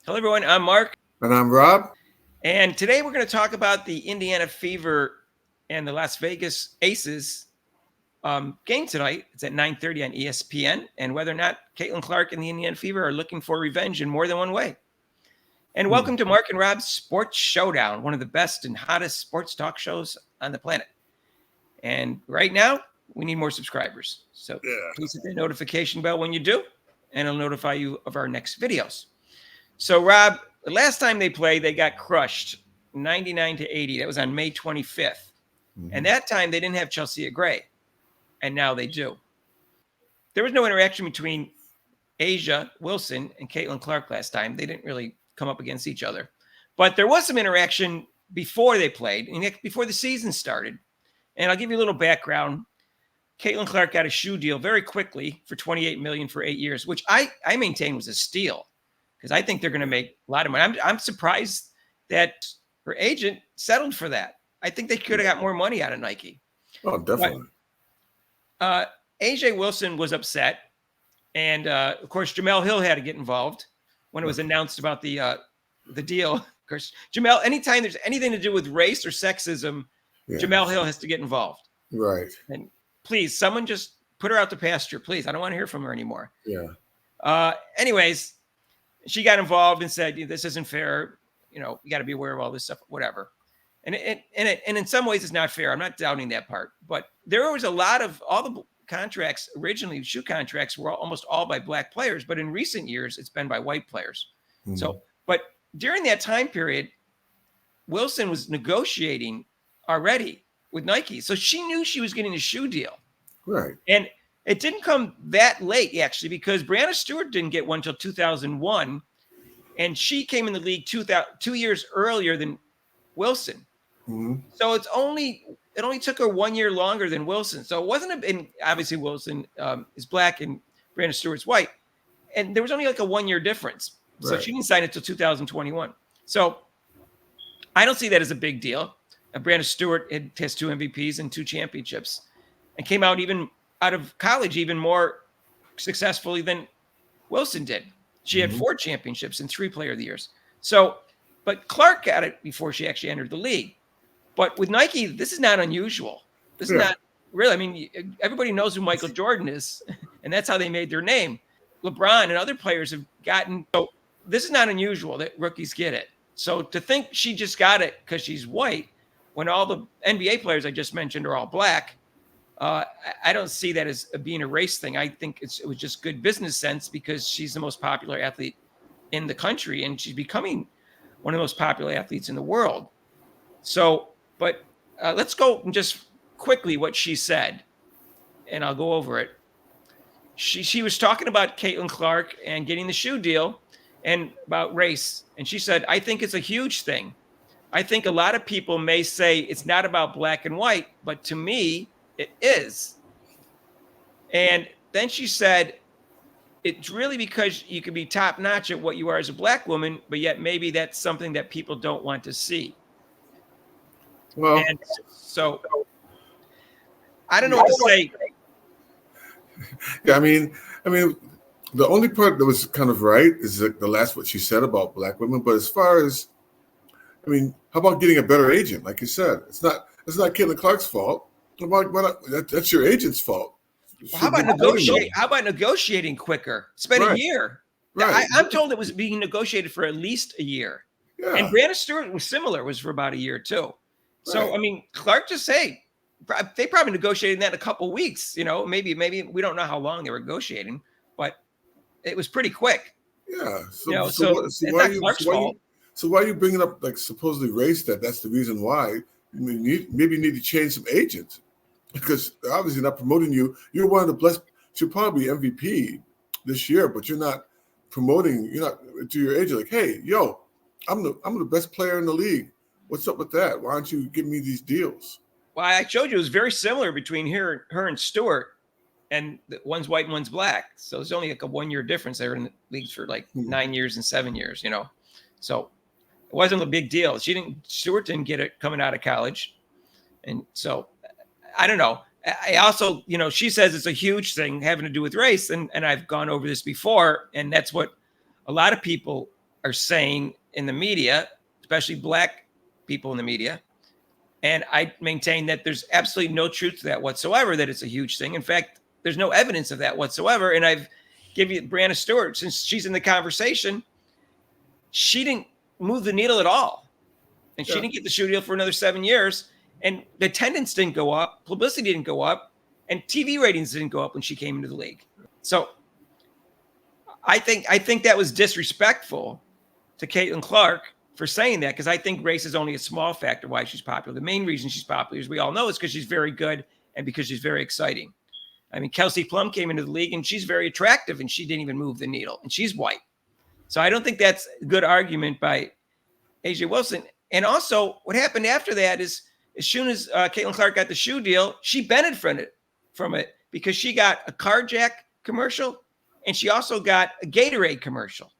Hello, everyone. I'm Mark. And I'm Rob. And today we're going to talk about the Indiana Fever and the Las Vegas Aces game tonight. It's at 9:30 on ESPN, and whether or not Caitlin Clark and the Indiana Fever are looking for revenge in more than one way. And welcome to Mark and Rob's Sports Showdown, one of the best and hottest sports talk shows on the planet. And right now, we need more subscribers. So please hit the notification bell when you do, and it'll notify you of our next videos. So, Rob, the last time they played, they got crushed 99-80. That was on May 25th. And that time they didn't have Chelsea Gray. And now they do. There was no interaction between A'ja Wilson and Caitlin Clark last time. They didn't really come up against each other. But there was some interaction before they played, before the season started. And I'll give you a little background. Caitlin Clark got a shoe deal very quickly for $28 million for 8 years, which I maintain was a steal, because I think they're going to make a lot of money. I'm surprised that her agent settled for that. I think they could have got more money out of Nike. Oh, definitely. But, A'ja Wilson was upset. And, of course, Jemele Hill had to get involved when it was announced about the deal. Of course, Jemele, anytime there's anything to do with race or sexism, Jemele Hill has to get involved. Right. And please, someone just put her out to pasture, please. I don't want to hear from her anymore. Yeah. Anyways, she got involved and said, this isn't fair. You got to be aware of all this stuff, whatever. And in some ways it's not fair. I'm not doubting that part. But there was a lot of all the contracts originally, shoe contracts were almost all by black players. But in recent years, it's been by white players. Mm-hmm. So, but during that time period, Wilson was negotiating already with Nike. So she knew she was getting a shoe deal. Right. And it didn't come that late, actually, because Breanna Stewart didn't get one until 2001. And she came in the league 2 years earlier than Wilson. Mm-hmm. So it only took her 1 year longer than Wilson. So it wasn't and obviously Wilson is black and Breanna Stewart's white. And there was only like a 1 year difference. So she didn't sign it until 2021. So I don't see that as a big deal. Breanna Stewart has 2 MVPs and 2 championships and came out of college even more successfully than Wilson did. She had 4 championships and 3 Player of the Years. So, but Clark got it before she actually entered the league. But with Nike, this is not unusual. This is not really, I mean, everybody knows who Michael Jordan is, and that's how they made their name. LeBron and other players have gotten, so this is not unusual that rookies get it. So to think she just got it because she's white, when all the NBA players I just mentioned are all black, I don't see that as being a race thing. I think it was just good business sense because she's the most popular athlete in the country and she's becoming one of the most popular athletes in the world. So, but let's go and just quickly what she said, and I'll go over it. She was talking about Caitlin Clark and getting the shoe deal and about race. And she said, I think it's a huge thing. I think a lot of people may say it's not about black and white, but to me, it is. And then she said, it's really because you can be top notch at what you are as a black woman, but yet maybe that's something that people don't want to see. Well, and so I don't know what to say. Yeah, I mean, the only part that was kind of right is the last what she said about black women. But as far as, I mean, how about getting a better agent? Like you said, it's not Caitlin Clark's fault. That's your agent's fault. Well, how about negotiating quicker? It's been a year. Right. I'm told it was being negotiated for at least a year. Yeah. And Breanna Stewart was similar, was for about a year too. So, I mean, Clark just they probably negotiated that in a couple of weeks, maybe we don't know how long they were negotiating, but it was pretty quick. Yeah. So why are you bringing up like supposedly race that's the reason why? I mean, maybe you need to change some agents because they're obviously not promoting you. You're one of the blessed, you'll probably be MVP this year, but you're not promoting, you're not to your agent like, hey, yo, I'm the best player in the league. What's up with that? Why don't you give me these deals? Well, I showed you it was very similar between her and Stewart, and one's white and one's black. So there's only like a 1 year difference. They were in the leagues for like 9 years and 7 years, So it wasn't a big deal. Stewart didn't get it coming out of college. And so I don't know. I also, she says it's a huge thing having to do with race. And I've gone over this before. And that's what a lot of people are saying in the media, especially black people in the media. And I maintain that there's absolutely no truth to that whatsoever, that it's a huge thing. In fact, there's no evidence of that whatsoever. And I've given you Brianna Stewart, since she's in the conversation, she didn't move the needle at all. And she didn't get the shoe deal for another 7 years. And the attendance didn't go up, publicity didn't go up, and TV ratings didn't go up when she came into the league. So I think that was disrespectful to Caitlin Clark for saying that, because I think race is only a small factor why she's popular. The main reason she's popular, as we all know, is because she's very good and because she's very exciting. I mean, Kelsey Plum came into the league and she's very attractive and she didn't even move the needle and she's white. So I don't think that's a good argument by A'ja Wilson. And also what happened after that is, as soon as Caitlin Clark got the shoe deal, she benefited from it because she got a Carjack commercial and she also got a Gatorade commercial.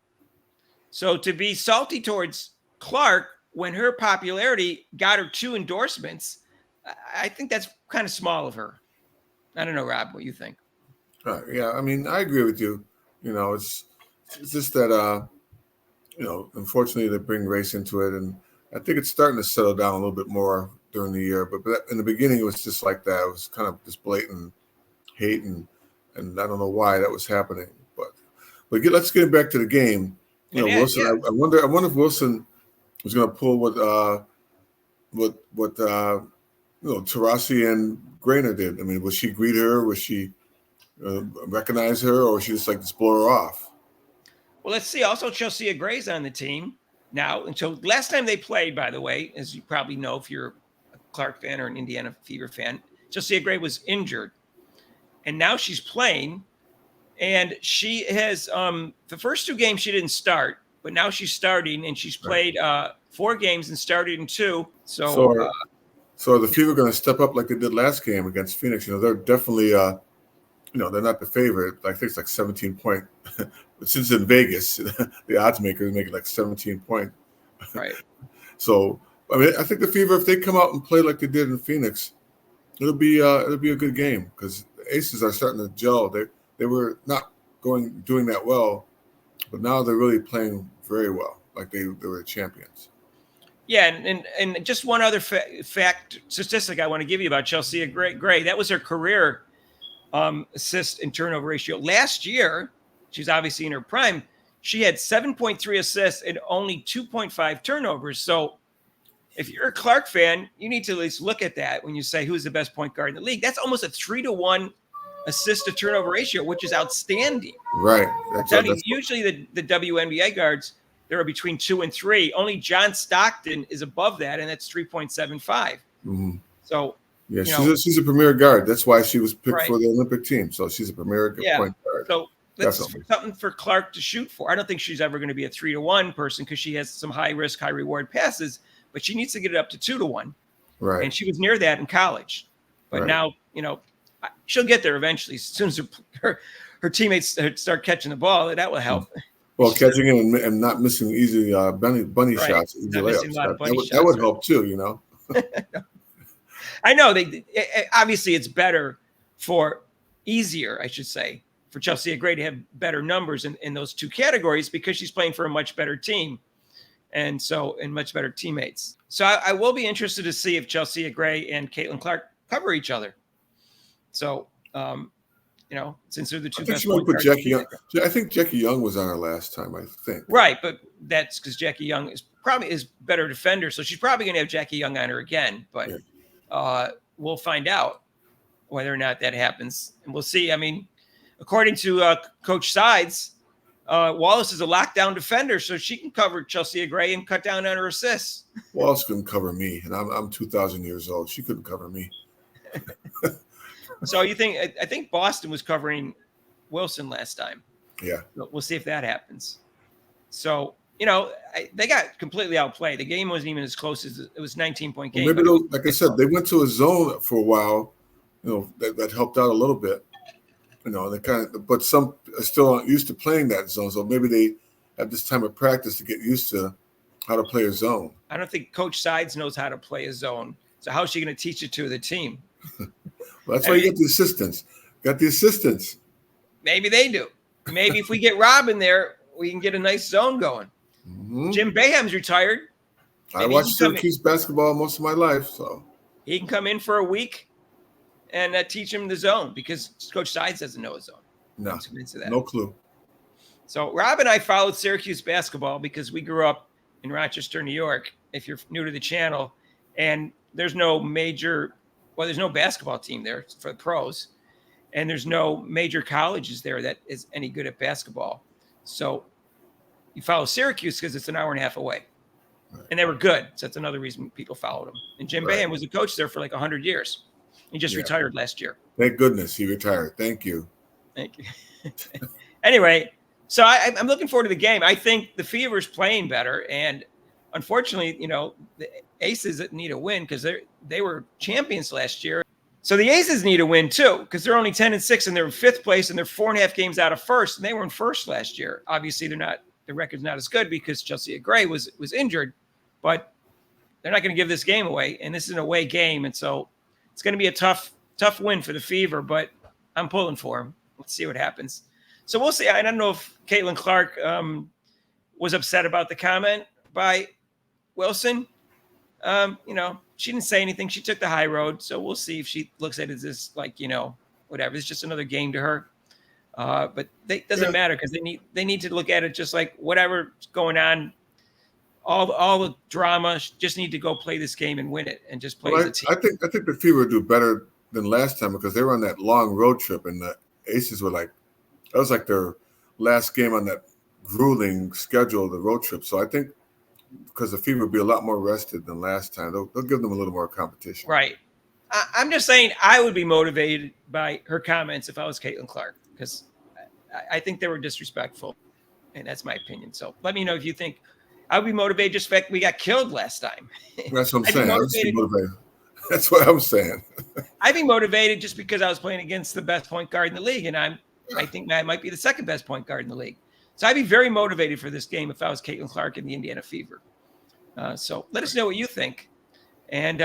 So to be salty towards Clark when her popularity got her 2 endorsements, I think that's kind of small of her. I don't know, Rob, what you think? Yeah, I mean, I agree with you. It's just that, unfortunately they bring race into it. And I think it's starting to settle down a little bit more during the year. But in the beginning, it was just like that. It was kind of just blatant hate. And I don't know why that was happening. But let's get back to the game. Wilson, yeah. I wonder if Wilson was going to pull what Taurasi and Grayner did. I mean, would she greet her? Would she recognize her, or would she just blow her off? Well, let's see. Also, Chelsea Gray's on the team now. And so last time they played, by the way, as you probably know, if you're a Clark fan or an Indiana Fever fan, Chelsea Gray was injured. And now she's playing. And she has the first 2 games she didn't start, but now she's starting, and she's played 4 games and started in 2. So are the Fever going to step up like they did last game against Phoenix? They're definitely, they're not the favorite. I think it's 17 point. Since in Vegas, the odds makers make it 17 point. Right. So I mean, I think the Fever, if they come out and play like they did in Phoenix, it'll be a good game because the Aces are starting to gel. They were not doing that well, but now they're really playing very well, like they were champions. Yeah, and just one other statistic I want to give you about Chelsea Gray. That was her career assist and turnover ratio. Last year, she's obviously in her prime, she had 7.3 assists and only 2.5 turnovers. So if you're a Clark fan, you need to at least look at that when you say who's the best point guard in the league. That's almost a 3-to-1 assist to turnover ratio, which is outstandanding. Right. Usually the WNBA guards, there are between 2 and 3. Only John Stockton is above that, and that's 3.75. Mm-hmm. So yeah, she's a premier guard. That's why she was picked for the Olympic team. So she's a premier point guard. So that's something for Clark to shoot for. I don't think she's ever going to be a 3-to-1 person because she has some high risk, high reward passes, but she needs to get it up to 2-to-1. Right. And she was near that in college, but now she'll get there eventually. As soon as her teammates start catching the ball, that will help. Well, catching it and not missing easy bunny shots, easy layups. That would help too, I know obviously it's better easier, I should say, for Chelsea Gray to have better numbers in those 2 categories because she's playing for a much better team and much better teammates. So I will be interested to see if Chelsea Gray and Caitlin Clark cover each other. So, since they're the 2 best point guards. Jackie Young. I think Jackie Young was on her last time, I think. Right, but that's because Jackie Young is better defender, so she's probably going to have Jackie Young on her again. But we'll find out whether or not that happens, and we'll see. I mean, according to Coach Sides, Wallace is a lockdown defender, so she can cover Chelsea Gray and cut down on her assists. Wallace couldn't cover me, and I'm 2,000 years old. She couldn't cover me. So I think Boston was covering Wilson last time. Yeah. We'll see if that happens. So, they got completely outplayed. The game wasn't even as close as it was 19-point game. Maybe like I said, they went to a zone for a while, that helped out a little bit, but some are still aren't used to playing that zone. So maybe they have this time of practice to get used to how to play a zone. I don't think Coach Sides knows how to play a zone. So how is she going to teach it to the team? Well, that's why you get the assistants. Maybe they do. Maybe if we get Rob in there, we can get a nice zone going. Jim Boeheim's retired. I watched Syracuse basketball most of my life, so he can come in for a week and teach him the zone because Coach Sides doesn't know his zone. No clue. So Rob and I followed Syracuse basketball because we grew up in Rochester, New York. If you're new to the channel, and there's no basketball team there for the pros, and there's no major colleges there that is any good at basketball. So you follow Syracuse because it's an hour and a half away. Right. And they were good. So that's another reason people followed them. And Jim Boeheim was a coach there for like 100 years. He just retired last year. Thank goodness he retired. Thank you. Thank you. Anyway, so I'm looking forward to the game. I think the Fever's playing better. And unfortunately, the Aces need a win because they were champions last year. So the Aces need a win too because they're only 10-6 and they're in 5th place and they're 4.5 games out of first. And they were in first last year. Obviously, the record's not as good because Chelsea Gray was injured. But they're not going to give this game away, and this is an away game, and so it's going to be a tough win for the Fever. But I'm pulling for them. Let's see what happens. So we'll see. I don't know if Caitlin Clark was upset about the comment by Wilson. She didn't say anything. She took the high road. So we'll see if she looks at it as this, whatever. It's just another game to her. But it doesn't matter because they need to look at it just like whatever's going on. All the drama, just need to go play this game and win it and just play as a team. I think the Fever would do better than last time because they were on that long road trip and the Aces were that was like their last game on that grueling schedule, the road trip. So I think because the Fever will be a lot more rested than last time, they'll give them a little more competition. Right. I'm just saying I would be motivated by her comments if I was Caitlin Clark because I think they were disrespectful, and that's my opinion. So let me know if you think. I would be motivated just the fact we got killed last time. That's what I'm saying. Motivated. That's what I'm saying. I'd be motivated just because I was playing against the best point guard in the league, and I think Matt might be the second best point guard in the league. So I'd be very motivated for this game if I was Caitlin Clark in the Indiana Fever. So let us know what you think. And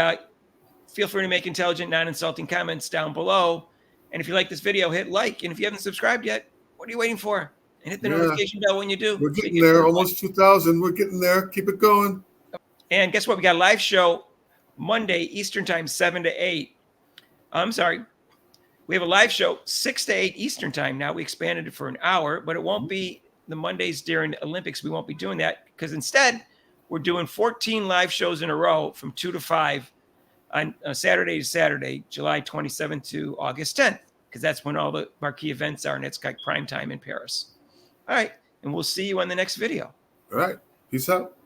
feel free to make intelligent, non-insulting comments down below. And if you like this video, hit like. And if you haven't subscribed yet, what are you waiting for? And hit the notification bell when you do. We're getting there, almost 2,000. We're getting there. Keep it going. And guess what? We got a live show Monday, Eastern time, 7 to 8. I'm sorry. We have a live show 6 to 8 Eastern time. Now we expanded it for an hour, but it won't be the Mondays during the Olympics. We won't be doing that because instead we're doing 14 live shows in a row from 2 to 5 on Saturday to Saturday, July 27th to August 10th, because that's when all the marquee events are, and it's like prime time in Paris. All right, and we'll see you on the next video. All right, peace out.